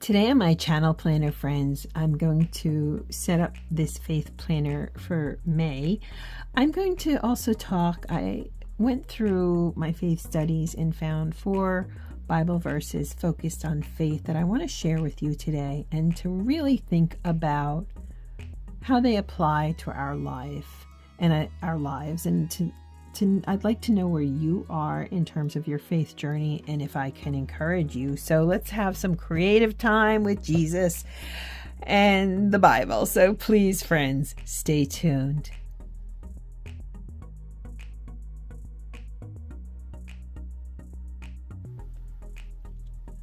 Today on my channel planner, friends, I'm going to set up this faith planner for May. I'm going to also talk, I went through my faith studies and found 4 Bible verses focused on faith that I want to share with you today, and to really think about how they apply to our life and our lives, and I'd like to know where you are in terms of your faith journey and if I can encourage you. So let's have some creative time with Jesus and the Bible. So please, friends, stay tuned.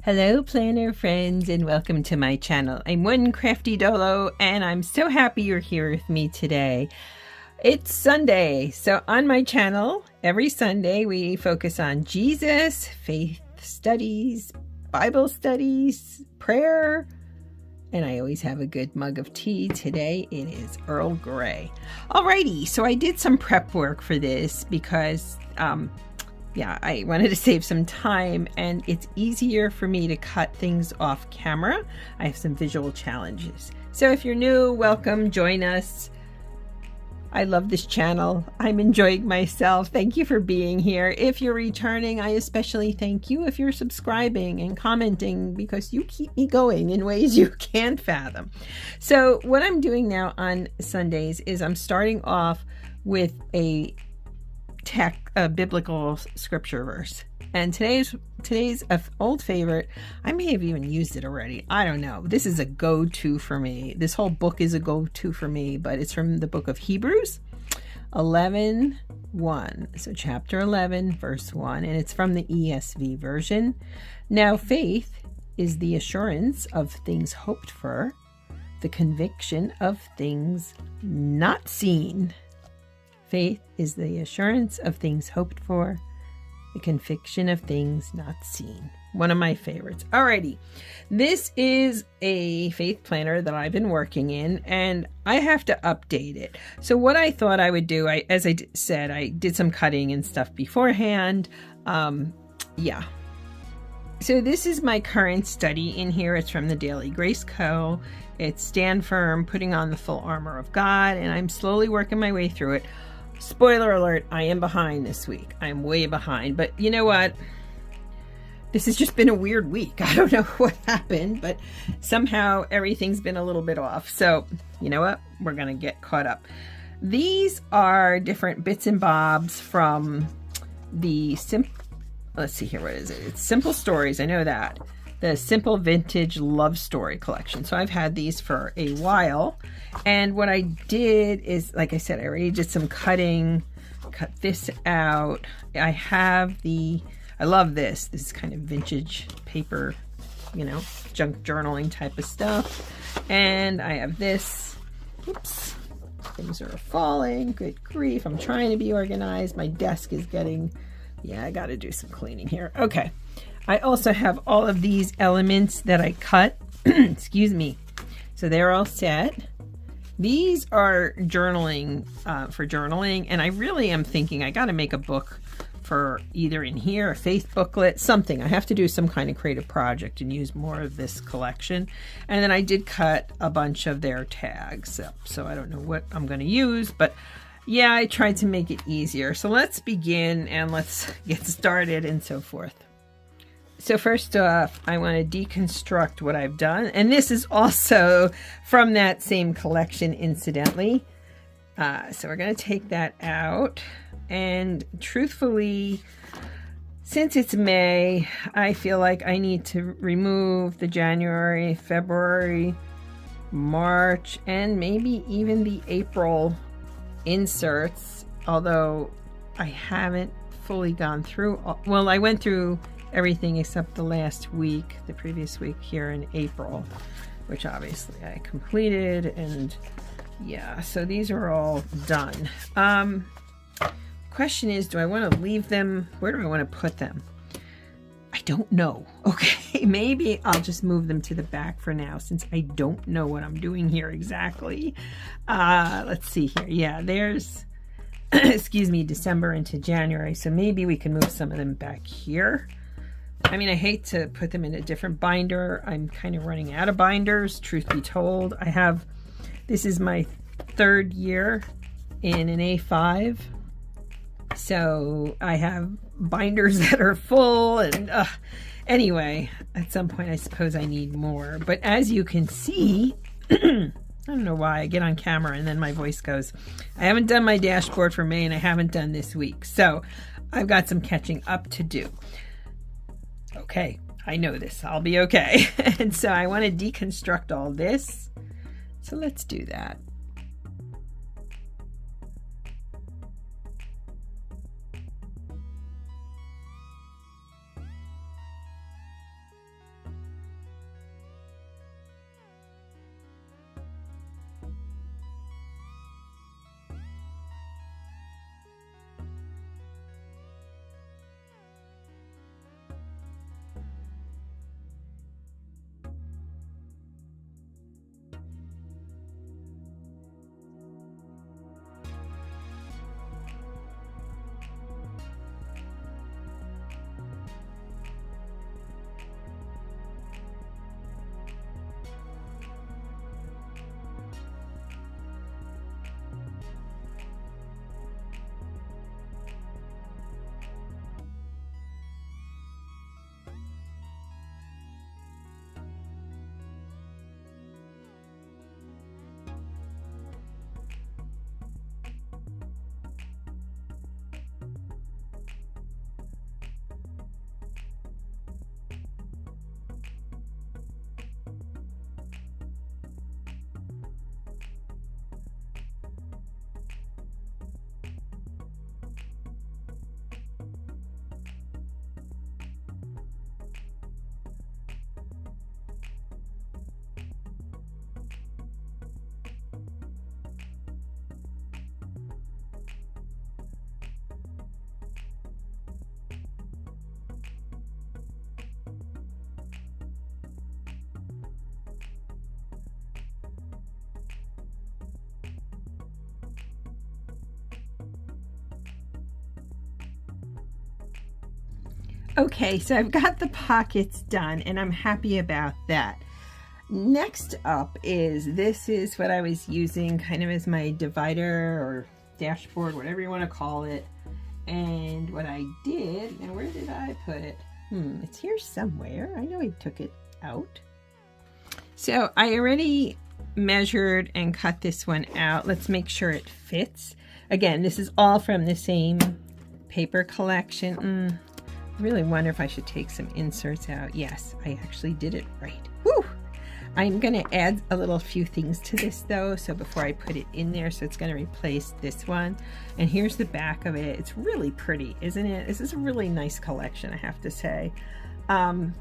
Hello, planner friends, and welcome to my channel. I'm one crafty Dolo, and I'm so happy you're here with me today. It's Sunday, so on my channel, every Sunday we focus on Jesus, faith studies, Bible studies, prayer, and I always have a good mug of tea. Today it is Earl Grey. Alrighty, so I did some prep work for this because, I wanted to save some time, and it's easier for me to cut things off camera. I have some visual challenges. So if you're new, welcome, join us. I love this channel. I'm enjoying myself. Thank you for being here. If you're returning, I especially thank you if you're subscribing and commenting, because you keep me going in ways you can't fathom. So what I'm doing now on Sundays is I'm starting off with a biblical scripture verse. And today's an old favorite. I may have even used it already. I don't know. This is a go-to for me. This whole book is a go-to for me, but it's from the book of Hebrews 11:1. So chapter 11, verse 1, and it's from the ESV version. Now, faith is the assurance of things hoped for, the conviction of things not seen. Faith is the assurance of things hoped for, the conviction of things not seen. One of my favorites. Alrighty. This is a faith planner that I've been working in, and I have to update it. So what I thought I would do, as I said, I did some cutting and stuff beforehand. So this is my current study in here. It's from the Daily Grace Co. It's Stand Firm, Putting on the Full Armor of God, and I'm slowly working my way through it. Spoiler alert, I am behind this week. I'm way behind, but you know what? This has just been a weird week. I don't know what happened, but somehow everything's been a little bit off. So you know what? We're going to get caught up. These are different bits and bobs from the let's see here. What is it? It's Simple Stories. I know that. The Simple Vintage Love Story collection. So I've had these for a while. And what I did is, like I said, I already did some cutting, cut this out. I love this. This is kind of vintage paper, junk journaling type of stuff. And I have this. Oops. Things are falling. Good grief. I'm trying to be organized. My desk is getting, I got to do some cleaning here. Okay. I also have all of these elements that I cut. Excuse me. So they're all set. These are journaling, for journaling. And I really am thinking I got to make a book for either in here, a faith booklet, something. I have to do some kind of creative project and use more of this collection. And then I did cut a bunch of their tags up. So I don't know what I'm going to use, but yeah, I tried to make it easier. So let's begin and let's get started and so forth. So first off, I want to deconstruct what I've done. And this is also from that same collection, incidentally. So we're going to take that out. And truthfully, since it's May, I feel like I need to remove the January, February, March, and maybe even the April inserts. Although I haven't fully gone through. Well, I went through everything except the last week, the previous week here in April, which obviously I completed, and so these are all done. Question is, do I want to leave them? Where do I want to put them? I don't know. Okay, maybe I'll just move them to the back for now, since I don't know what I'm doing here exactly. Let's see here. Yeah, there's excuse me, December into January, so maybe we can move some of them back here. I mean, I hate to put them in a different binder. I'm kind of running out of binders, truth be told. This is my 3rd year in an A5. So I have binders that are full, and anyway, at some point I suppose I need more. But as you can see, I don't know why I get on camera and then my voice goes. I haven't done my dashboard for May, and I haven't done this week. So I've got some catching up to do. Okay, I know this. I'll be okay. And so I want to deconstruct all this. So let's do that. Okay, so I've got the pockets done and I'm happy about that. Next up this is what I was using kind of as my divider or dashboard, whatever you want to call it. And what I did, now where did I put it? It's here somewhere. I know I took it out. So I already measured and cut this one out. Let's make sure it fits. Again, this is all from the same paper collection. I really wonder if I should take some inserts out. Yes, I actually did it right. Woo! I'm going to add a few things to this though, so before I put it in there, so it's going to replace this one. And here's the back of it. It's really pretty, isn't it? This is a really nice collection, I have to say. Yes,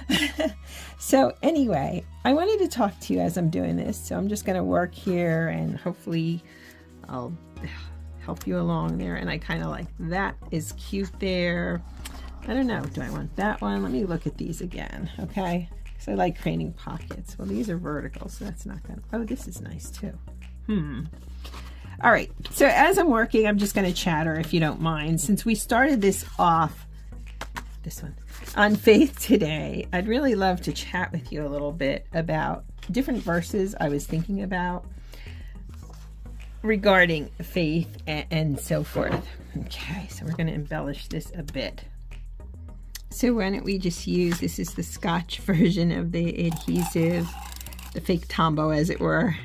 okay. So anyway, I wanted to talk to you as I'm doing this, so I'm just going to work here and hopefully I'll help you along there. And I kind of like that is cute there. I don't know, do I want that one? Let me look at these again, okay? Because I like creating pockets. Well, these are vertical, so that's not gonna, oh, this is nice too. All right, so as I'm working, I'm just gonna chatter if you don't mind. Since we started this off, this one, on faith today, I'd really love to chat with you a little bit about different verses I was thinking about regarding faith and so forth. Okay, so we're going to embellish this a bit. So why don't we just use, this is the Scotch version of the adhesive, the fake Tombow as it were.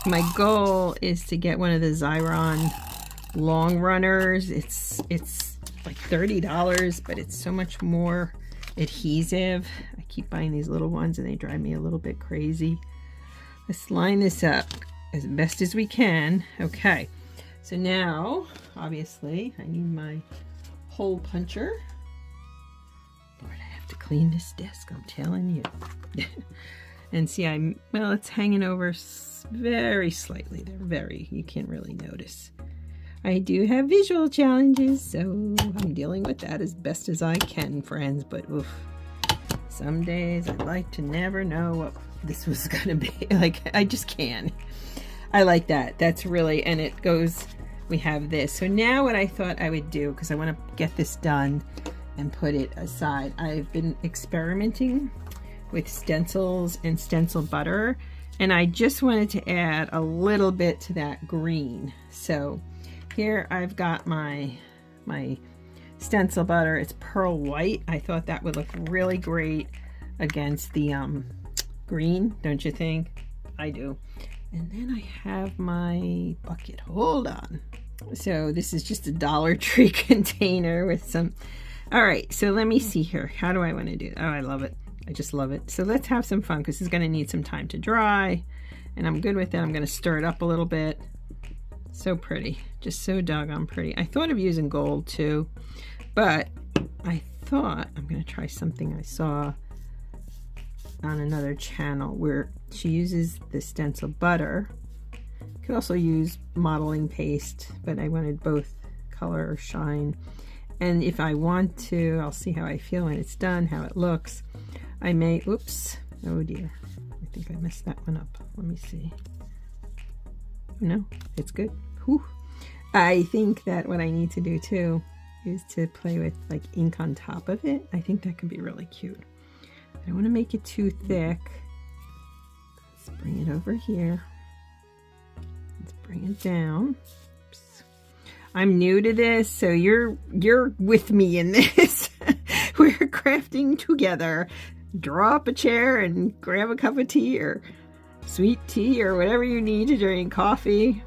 My goal is to get one of the Xyron long runners. It's like $30, but it's so much more adhesive. I keep buying these little ones and they drive me a little bit crazy. Let's line this up as best as we can. Okay, so now obviously I need my hole puncher. Lord, I have to clean this desk, I'm telling you. And see, well, it's hanging over very slightly there, you can't really notice. I do have visual challenges, so I'm dealing with that as best as I can, friends, but oof, some days I'd like to never know what this was gonna be. Like, I just can. I like that. That's really, and it goes, we have this. So now what I thought I would do, because I want to get this done and put it aside, I've been experimenting with stencils and stencil butter, and I just wanted to add a little bit to that green. So here I've got my stencil butter. It's pearl white. I thought that would look really great against the green, don't you think? I do. And then I have my bucket. Hold on. So this is just a Dollar Tree container with some... All right, so let me see here. How do I want to do it? Oh, I love it. I just love it. So let's have some fun, because it's going to need some time to dry. And I'm good with that. I'm going to stir it up a little bit. So pretty. Just so doggone pretty. I thought of using gold too, but I thought I'm going to try something I saw on another channel where she uses the stencil butter. You could also use modeling paste, but I wanted both color or shine. And if I want to, I'll see how I feel when it's done, how it looks. I may, oops, oh dear, I think I messed that one up. Let me see. No, it's good. Whew. I think that what I need to do too is to play with like ink on top of it. I think that could be really cute. I don't want to make it too thick. Let's bring it over here. Let's bring it down. Oops. I'm new to this, so you're with me in this. We're crafting together. Draw up a chair and grab a cup of tea or sweet tea or whatever you need to drink, coffee.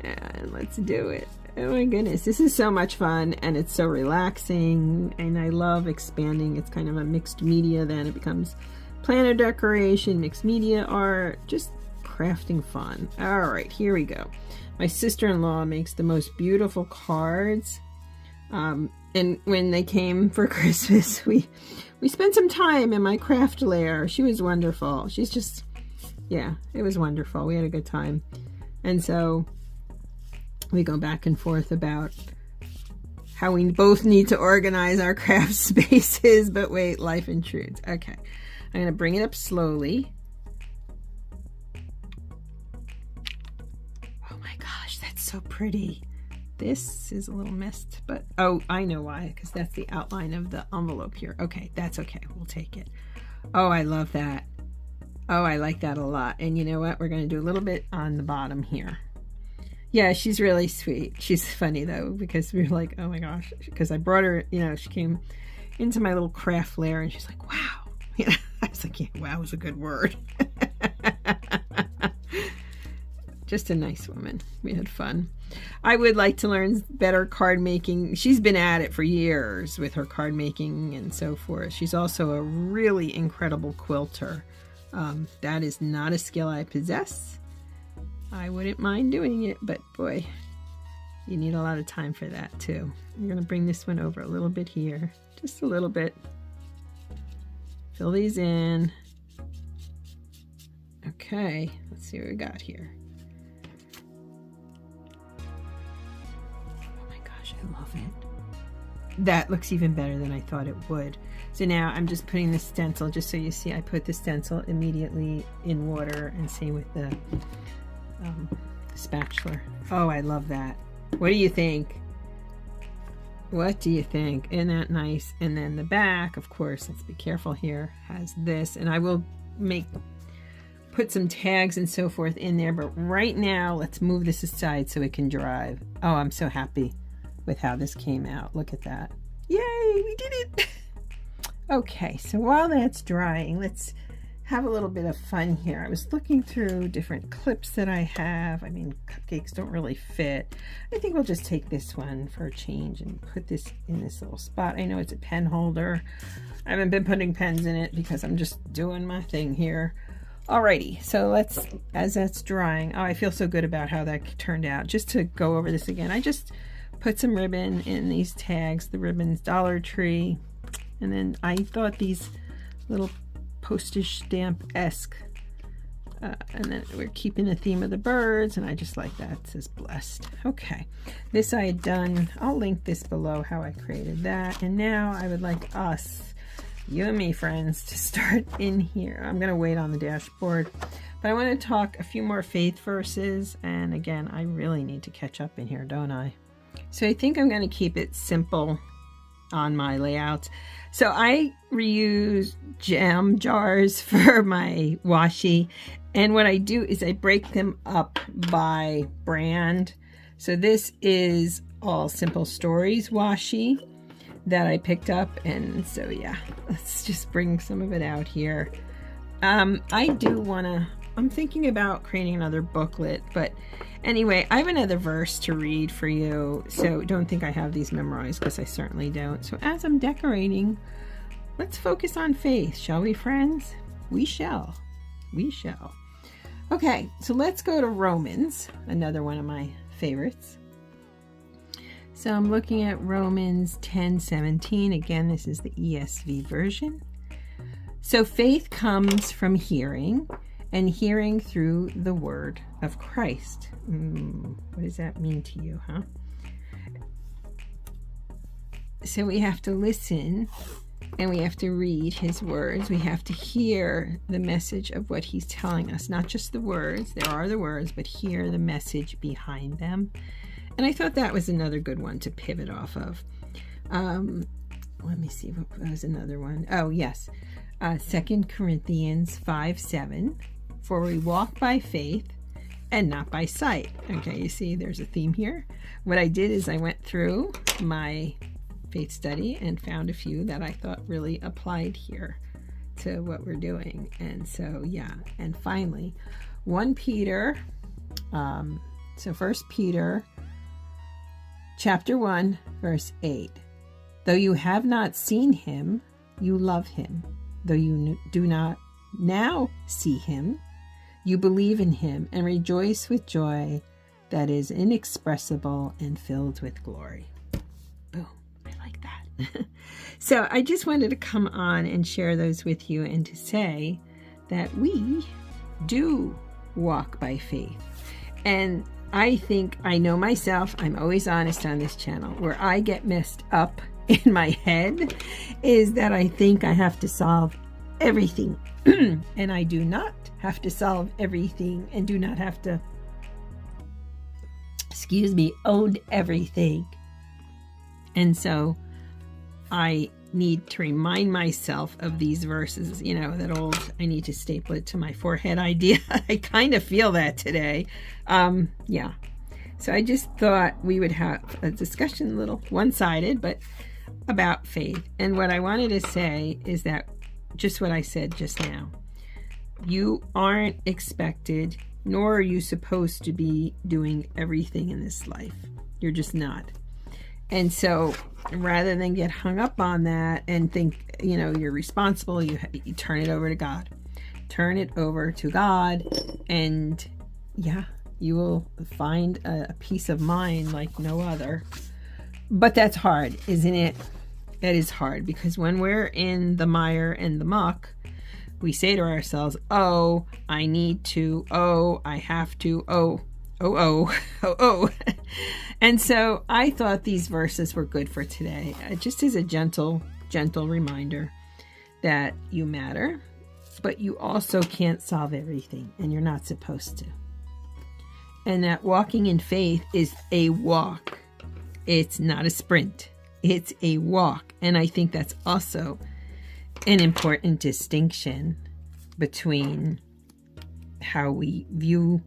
And let's do it. Oh my goodness, this is so much fun, and it's so relaxing, and I love expanding. It's kind of a mixed media, then it becomes planner decoration, mixed media art, just crafting fun. All right, here we go. My sister-in-law makes the most beautiful cards, and when they came for Christmas, we spent some time in my craft lair. She was wonderful. She's just, yeah, it was wonderful. We had a good time. And so we go back and forth about how we both need to organize our craft spaces, but wait, life intrudes. Okay, I'm going to bring it up slowly. Oh my gosh, that's so pretty. This is a little messed, but oh, I know why, because that's the outline of the envelope here. Okay, that's okay. We'll take it. Oh, I love that. Oh, I like that a lot. And you know what? We're going to do a little bit on the bottom here. Yeah, she's really sweet. She's funny though, because we were like, oh my gosh, because I brought her, you know, she came into my little craft lair and she's like, wow. You know, I was like, yeah, wow is a good word. Just a nice woman. We had fun. I would like to learn better card making. She's been at it for years with her card making and so forth. She's also a really incredible quilter. That is not a skill I possess. I wouldn't mind doing it, but boy, you need a lot of time for that too. I'm going to bring this one over a little bit here. Just a little bit. Fill these in. Okay, let's see what we got here. I love it. That looks even better than I thought it would. So now I'm just putting the stencil, just so you see, I put the stencil immediately in water, and same with the spatula. Oh, I love that. What do you think? What do you think? Isn't that nice? And then the back, of course, let's be careful here, has this, and I will put some tags and so forth in there, but right now let's move this aside so it can dry. Oh, I'm so happy with how this came out. Look at that. Yay, we did it. Okay, so while that's drying, let's have a little bit of fun here. I was looking through different clips that I have. I mean, cupcakes don't really fit. I think we'll just take this one for a change and put this in this little spot. I know it's a pen holder. I haven't been putting pens in it because I'm just doing my thing here. Alrighty, so let's, as that's drying, oh, I feel so good about how that turned out. Just to go over this again, I just put some ribbon in these tags. The ribbon's Dollar Tree, and then I thought these little postage stamp-esque, and then we're keeping the theme of the birds, and I just like that. It says blessed. Okay, this I had done. I'll link this below how I created that, and now I would like us, you and me, friends, to start in here. I'm gonna wait on the dashboard, But I want to talk a few more faith verses. And again, I really need to catch up in here, don't I? So I think I'm going to keep it simple on my layouts. So I reuse jam jars for my washi. And what I do is I break them up by brand. So this is All Simple Stories washi that I picked up. And so yeah, let's just bring some of it out here. I do want to, I'm thinking about creating another booklet, but anyway, I have another verse to read for you. So don't think I have these memorized, because I certainly don't. So as I'm decorating, let's focus on faith, shall we, friends? We shall. We shall. Okay, so let's go to Romans, another one of my favorites. So I'm looking at Romans 10:17. Again, this is the ESV version. So faith comes from hearing, and hearing through the word of Christ. What does that mean to you, huh? So we have to listen, and we have to read his words. We have to hear the message of what he's telling us. Not just the words, there are the words, but hear the message behind them. And I thought that was another good one to pivot off of. Let me see, what was another one? Oh, yes. 2 Corinthians 5:7. For we walk by faith and not by sight. Okay, you see there's a theme here. What I did is I went through my faith study and found a few that I thought really applied here to what we're doing. And so, yeah. And finally, 1 Peter. So 1 Peter chapter 1, verse 8. Though you have not seen him, you love him. Though you do not now see him, you believe in him and rejoice with joy that is inexpressible and filled with glory. Boom. I like that. So I just wanted to come on and share those with you, and to say that we do walk by faith. And I think I know myself, I'm always honest on this channel, where I get messed up in my head is that I think I have to solve everything. And I do not have to solve everything, and do not have to, own everything. And so I need to remind myself of these verses, you know, that old, I need to staple it to my forehead idea. I kind of feel that today. Yeah. So I just thought we would have a discussion, a little one-sided, but about faith. And what I wanted to say is that just what I said just now. You aren't expected, nor are you supposed to be doing everything in this life. You're just not. And so rather than get hung up on that and think, you know, you're responsible, you turn it over to God. Turn it over to God, and yeah, you will find a peace of mind like no other. But that's hard, isn't it? It is hard, because when we're in the mire and the muck, we say to ourselves, oh, I need to, oh, I have to, oh. And so I thought these verses were good for today, just as a gentle reminder that you matter, but you also can't solve everything, and you're not supposed to. And that walking in faith is a walk. It's not a sprint. It's a walk. And I think that's also an important distinction between how we view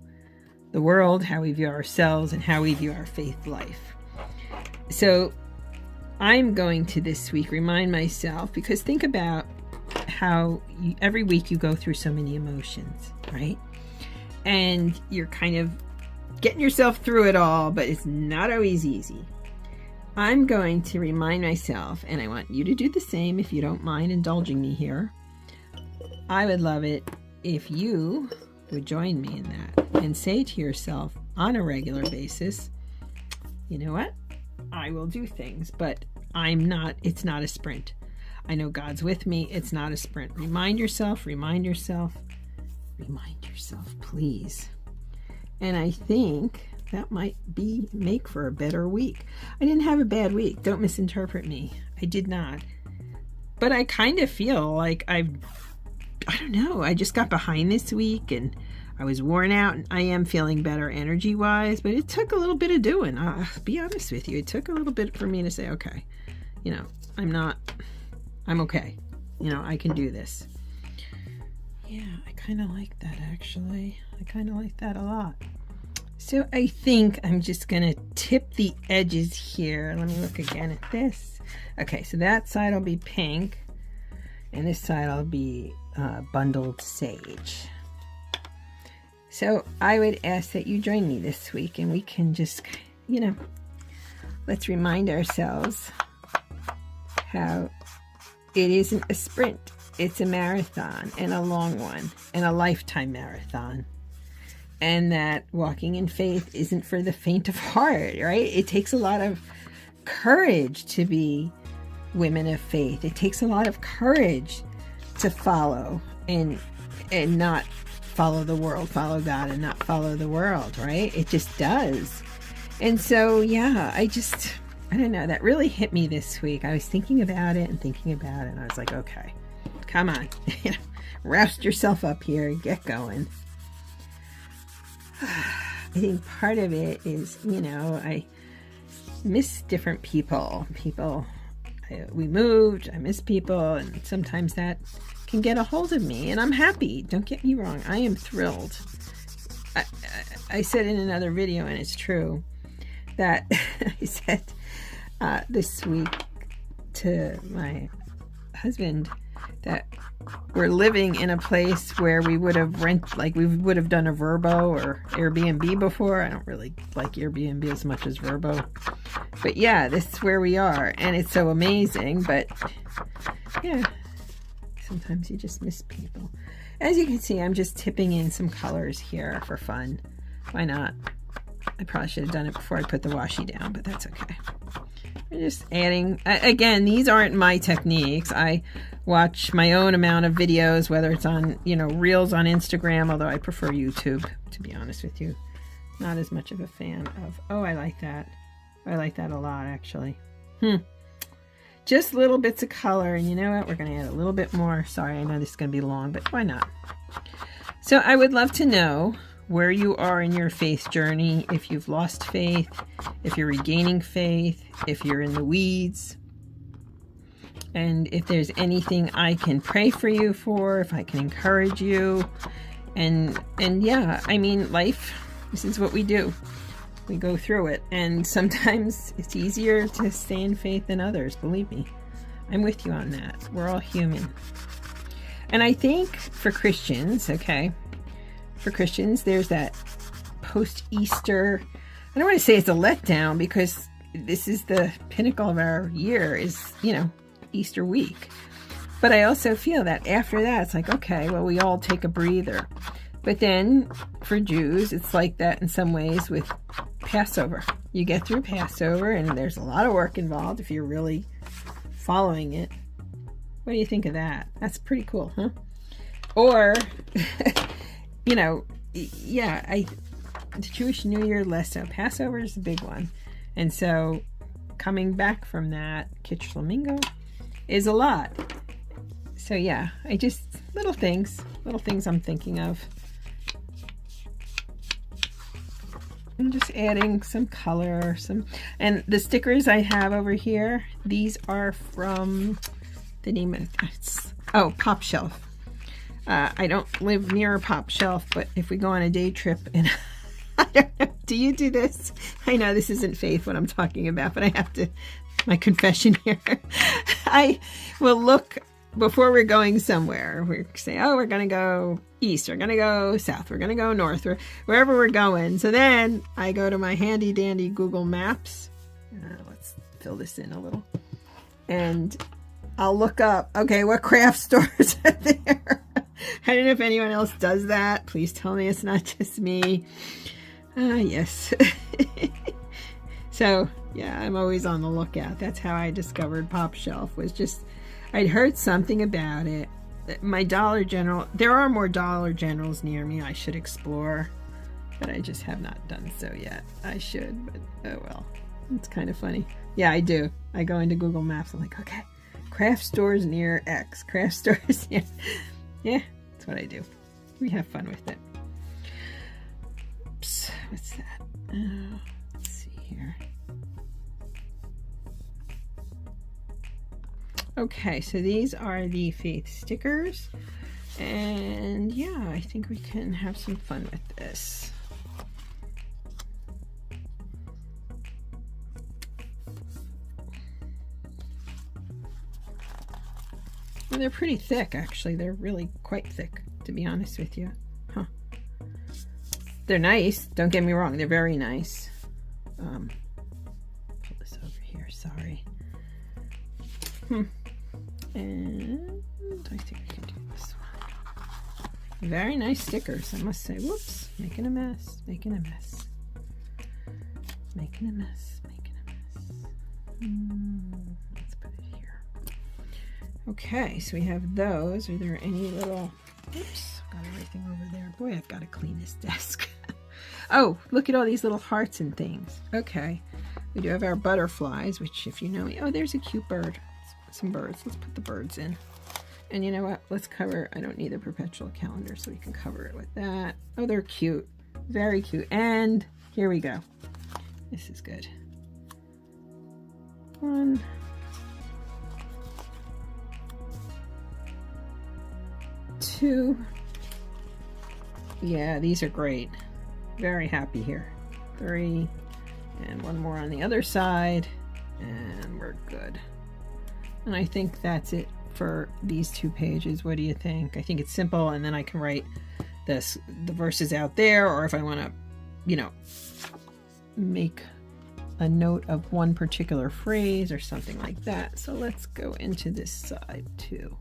the world, how we view ourselves, and how we view our faith life. So I'm going to this week remind myself, because think about how every week you go through so many emotions, right? And you're kind of getting yourself through it all, but it's not always easy. I'm going to remind myself, and I want you to do the same if you don't mind indulging me here. I would love it if you would join me in that and say to yourself on a regular basis, you know what? I will do things, but it's not a sprint. I know God's with me. It's not a sprint. Remind yourself, please. And I think that might make for a better week. I didn't have a bad week. Don't misinterpret me. I did not. But I kind of feel like I don't know. I just got behind this week, and I was worn out, and I am feeling better energy-wise, but it took a little bit of doing. I'll be honest with you. It took a little bit for me to say, okay, you know, I'm okay. You know, I can do this. Yeah, I kind of like that, actually. I kind of like that a lot. So I think I'm just going to tip the edges here. Let me look again at this. Okay, so that side will be pink, and this side will be bundled sage. So I would ask that you join me this week, and we can just, you know, let's remind ourselves how it isn't a sprint. It's a marathon, and a long one, and a lifetime marathon. And that walking in faith isn't for the faint of heart, right? It takes a lot of courage to be women of faith. It takes a lot of courage to follow and not follow the world, follow God and not follow the world, right? It just does. And so, yeah, I don't know, that really hit me this week. I was thinking about it, and I was like, okay, come on, roust yourself up here, get going. I think part of it is, you know, I miss different people. We moved, I miss people, and sometimes that can get a hold of me, and I'm happy. Don't get me wrong, I am thrilled. I said in another video, and it's true, that I said this week to my husband that we're living in a place where we would have we would have done a Vrbo or Airbnb before. I don't really like Airbnb as much as Vrbo, but yeah, this is where we are, and it's so amazing. But yeah, sometimes you just miss people. As you can see, I'm just tipping in some colors here for fun. Why not? I probably should have done it before I put the washi down, but that's okay. I'm just adding, again, these aren't my techniques. I watch my own amount of videos, whether it's on, you know, Reels on Instagram, although I prefer YouTube, to be honest with you. Not as much of a fan of, oh, I like that. I like that a lot, actually. Just little bits of color, and you know what? We're going to add a little bit more. Sorry, I know this is going to be long, but why not? So I would love to know where you are in your faith journey, if you've lost faith, if you're regaining faith, if you're in the weeds, and if there's anything I can pray for you for, if I can encourage you. And yeah, I mean, life, this is what we do. We go through it, and sometimes it's easier to stay in faith than others, believe me. I'm with you on that. We're all human. And I think for Christians, okay, for Christians, there's that post-Easter, I don't want to say it's a letdown, because this is the pinnacle of our year, is, you know, Easter week. But I also feel that after that, it's like, okay, well, we all take a breather. But then for Jews, it's like that in some ways with Passover. You get through Passover, and there's a lot of work involved if you're really following it. What do you think of that? That's pretty cool, huh? Or, you know, yeah, the Jewish New Year less so. Passover is the big one. And so coming back from that, Kitch Flamingo, is a lot. So yeah, little things I'm thinking of. I'm just adding some color, and the stickers I have over here, these are from the name of, PopShelf. I don't live near a PopShelf, but if we go on a day trip, and I don't know, do you do this? I know this isn't faith what I'm talking about, but I have to, my confession here. I will look before we're going somewhere. We say, oh, we're going to go east, we're going to go south, we're going to go north, or wherever we're going. So then I go to my handy dandy Google Maps. Let's fill this in a little. And I'll look up, okay, what craft stores are there? I don't know if anyone else does that. Please tell me it's not just me. Yes. So, yeah, I'm always on the lookout. That's how I discovered PopShelf, was just, I'd heard something about it. My Dollar General, there are more Dollar Generals near me I should explore, but I just have not done so yet. I should, but oh well. It's kind of funny. Yeah, I do. I go into Google Maps. I'm like, okay, craft stores near X. Craft stores near... Yeah, that's what I do. We have fun with it. Oops, what's that? Let's see here. Okay, so these are the faith stickers. And yeah, I think we can have some fun with this. Well, they're pretty thick, actually. They're really quite thick, to be honest with you. Huh. They're nice. Don't get me wrong. They're very nice. Pull this over here. Sorry. And I think I can do this one. Very nice stickers, I must say. Whoops. Making a mess. Making a mess. Making a mess. Making a mess. Let's put it here. Okay, so we have those. Are there any little... Oops, got everything over there. Boy, I've got to clean this desk. Oh, look at all these little hearts and things. Okay, we do have our butterflies, which if you know me... Oh, there's a cute bird. Some birds. Let's put the birds in. And you know what? Let's cover... I don't need a perpetual calendar, so we can cover it with that. Oh, they're cute. Very cute. And here we go. This is good. 1... 2. Yeah, these are great. Very happy here. 3. And one more on the other side. And we're good. And I think that's it for these 2 pages. What do you think? I think it's simple, and then I can write the verses out there, or if I want to, you know, make a note of one particular phrase or something like that. So let's go into this side too.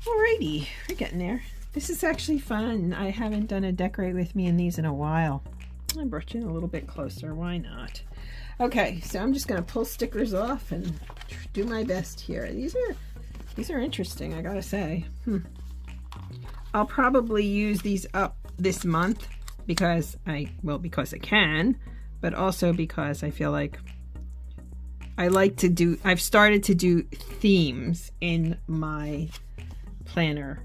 Alrighty, we're getting there. This is actually fun. I haven't done a decorate with me in these in a while. I brought you in a little bit closer. Why not? Okay, so I'm just going to pull stickers off and do my best here. These are interesting, I gotta say. I'll probably use these up this month because I can, but also because I feel like I've started to do themes in my planner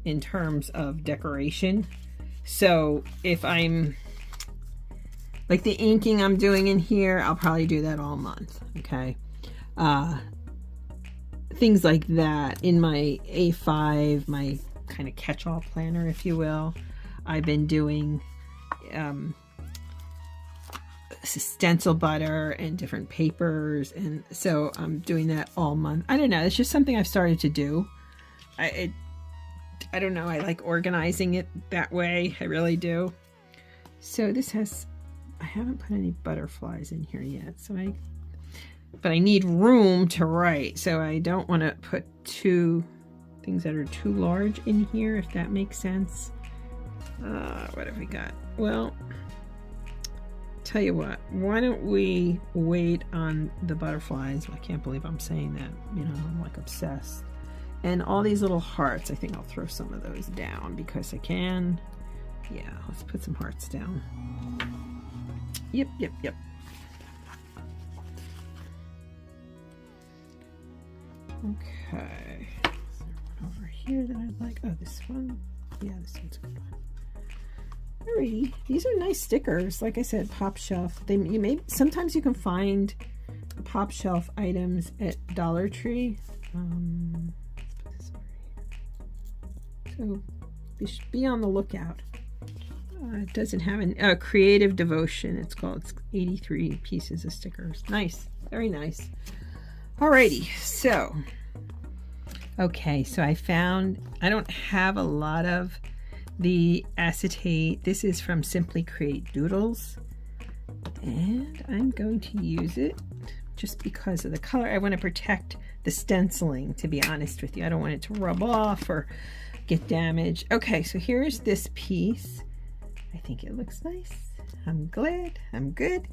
in terms of decoration. So if I'm like the inking I'm doing in here, I'll probably do that all month. Okay. Things like that in my A5, my kind of catch-all planner, if you will. I've been doing stencil butter and different papers, and so I'm doing that all month. I don't know, it's just something I've started to do. I don't know, I like organizing it that way. I really do. So this has, I haven't put any butterflies in here yet, but I need room to write, so I don't want to put things that are too large in here, if that makes sense. What have we got? Well, tell you what, why don't we wait on the butterflies? I can't believe I'm saying that, you know, I'm like obsessed. And all these little hearts, I think I'll throw some of those down because I can. Yeah, let's put some hearts down. Yep. Okay. Is there one over here that I'd like? Oh, this one? Yeah, this one's a good one. Alrighty. These are nice stickers. Like I said, PopShelf. Sometimes you can find PopShelf items at Dollar Tree. Let's put this over here. So be on the lookout. It doesn't have a creative devotion. It's 83 pieces of stickers. Nice. Very nice. Alrighty, so okay, so I don't have a lot of the acetate. This is from Simply Create Doodles, and I'm going to use it just because of the color. I want to protect the stenciling, to be honest with you. I don't want it to rub off or get damaged. Okay, so here's this piece. I think it looks nice. I'm glad. I'm good.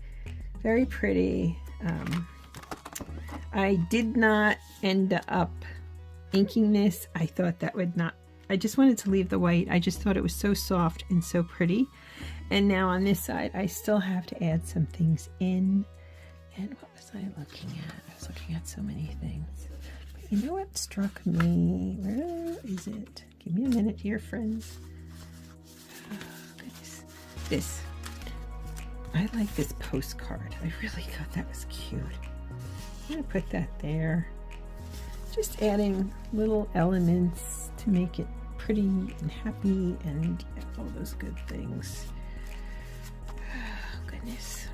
Very pretty. I did not end up inking this. I thought that would not, I just wanted to leave the white. I just thought it was so soft and so pretty. And now on this side, I still have to add some things in. And what was I looking at? I was looking at so many things. But you know what struck me? Where is it? Give me a minute here, friends. Oh, goodness. this. I like this postcard. I really thought that was cute. I'm gonna put that there. Just adding little elements to make it pretty and happy and all those good things. Oh, goodness.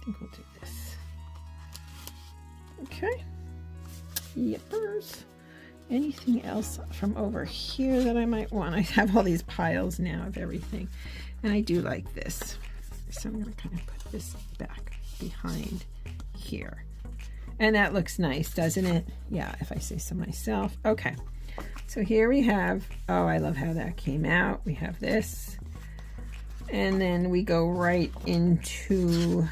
I think we'll do this. Okay. Yippers. Anything else from over here that I might want? I have all these piles now of everything. And I do like this. So I'm going to kind of put this back behind here. And that looks nice, doesn't it? Yeah, if I say so myself. Okay. So here we have, oh, I love how that came out. We have this. And then we go right into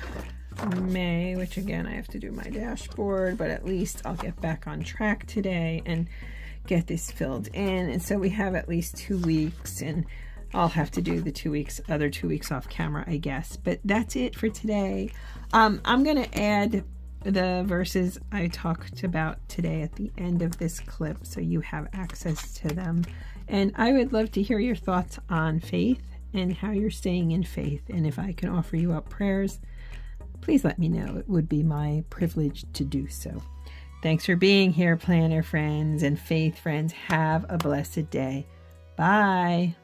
May, which again, I have to do my dashboard, but at least I'll get back on track today and get this filled in. And so we have at least 2 weeks, and I'll have to do the other 2 weeks off camera, I guess. But that's it for today. I'm going to add the verses I talked about today at the end of this clip so you have access to them. And I would love to hear your thoughts on faith and how you're staying in faith. And if I can offer you up prayers, please let me know. It would be my privilege to do so. Thanks for being here, planner friends and faith friends. Have a blessed day. Bye.